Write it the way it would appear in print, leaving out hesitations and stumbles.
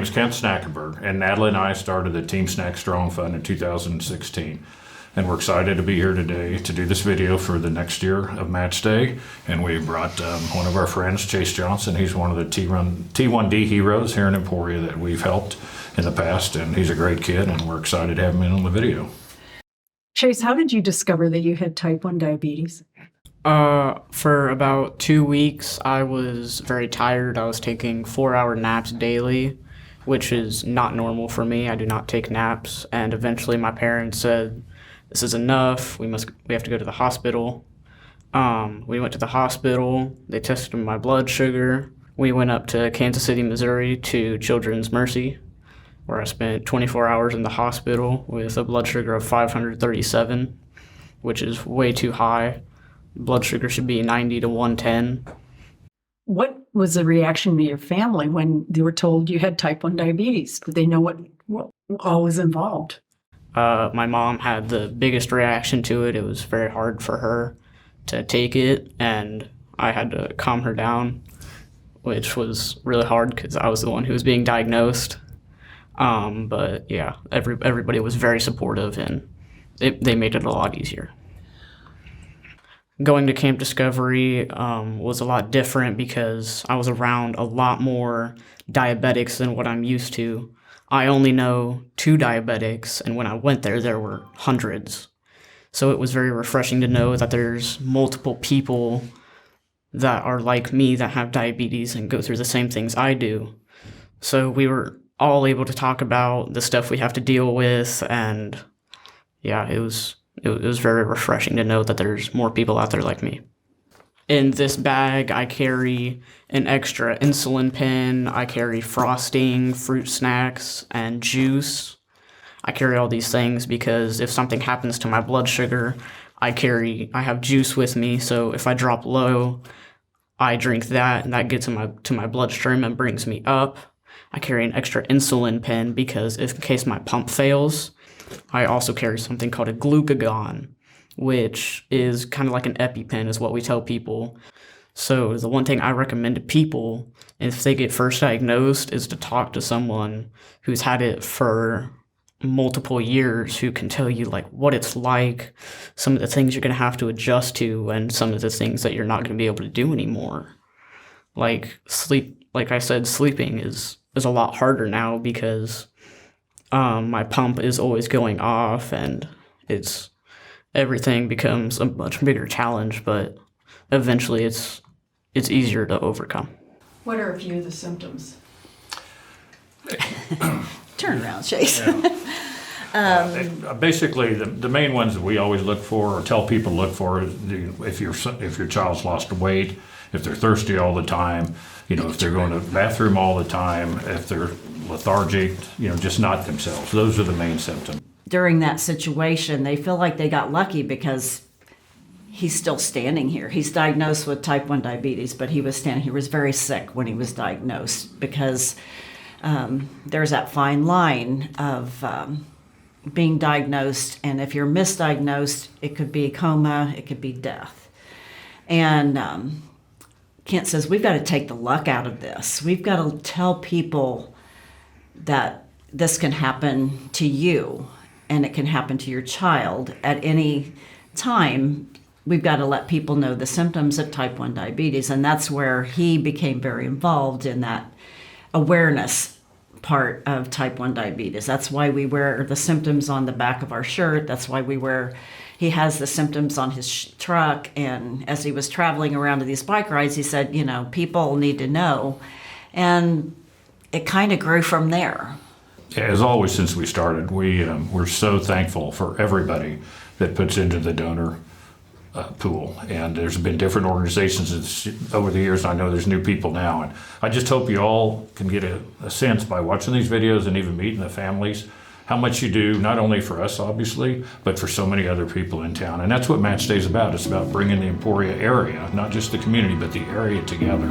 name's Kent Snackenberg, and Natalie and I started the Team Schnak Strong Fund in 2016. And we're excited to be here today to do this video for the next year of Match Day. And we brought one of our friends, Chase Johnson. He's one of the T1D heroes here in Emporia that we've helped in the past, and he's a great kid, and we're excited to have him in on the video. Chase, how did you discover that you had type 1 diabetes? For about 2 weeks, I was very tired. I was taking 4-hour naps daily, which is not normal for me. I do not take naps. And eventually my parents said, this is enough. We have to go to the hospital. We went to the hospital. They tested my blood sugar. We went up to Kansas City, Missouri to Children's Mercy, where I spent 24 hours in the hospital with a blood sugar of 537, which is way too high. Blood sugar should be 90 to 110. What was the reaction to your family when they were told you had type 1 diabetes? Did they know what all was involved? My mom had the biggest reaction to it. It was very hard for her to take it, and I had to calm her down, which was really hard because I was the one who was being diagnosed. But yeah, everybody was very supportive, and they made it a lot easier. Going to Camp Discovery was a lot different because I was around a lot more diabetics than what I'm used to. I only know 2 diabetics, and when I went there, there were hundreds. So it was very refreshing to know that there's multiple people that are like me that have diabetes and go through the same things I do. So we were all able to talk about the stuff we have to deal with, and yeah, it was very refreshing to know that there's more people out there like me. In this bag, I carry an extra insulin pen, I carry frosting, fruit snacks, and juice. I carry all these things because if something happens to my blood sugar, I have juice with me, so if I drop low, I drink that, and that gets to my bloodstream and brings me up. I carry an extra insulin pen because in case my pump fails, I also carry something called a glucagon, which is kind of like an EpiPen is what we tell people. So the one thing I recommend to people, if they get first diagnosed, is to talk to someone who's had it for multiple years, who can tell you like what it's like, some of the things you're going to have to adjust to, and some of the things that you're not going to be able to do anymore. Like like I said, sleeping is a lot harder now because my pump is always going off, and everything becomes a much bigger challenge, but eventually it's easier to overcome. What are a few of the symptoms? Turn around, Chase. Yeah. Basically, the main ones that we always look for or tell people to look for is if your child's lost weight, if they're thirsty all the time, if they're going to the bathroom all the time, if they're lethargic, just not themselves. Those are the main symptoms. During that situation, they feel like they got lucky because he's still standing here. He's diagnosed with type 1 diabetes, but he was very sick when he was diagnosed because there's that fine line of being diagnosed, and if you're misdiagnosed, it could be coma, it could be death. And Kent says, we've got to take the luck out of this. We've got to tell people that this can happen to you, and it can happen to your child at any time. We've got to let people know the symptoms of type 1 diabetes, and that's where he became very involved in that awareness part of type 1 diabetes. That's why we wear the symptoms on the back of our shirt. That's why he has the symptoms on his truck. And as he was traveling around to these bike rides, he said, people need to know. And it kind of grew from there. As always, since we started, we're so thankful for everybody that puts into the donor pool. And there's been different organizations over the years. I know there's new people now. And I just hope you all can get a sense by watching these videos and even meeting the families, how much you do, not only for us, obviously, but for so many other people in town. And that's what Match Day is about. It's about bringing the Emporia area, not just the community, but the area together.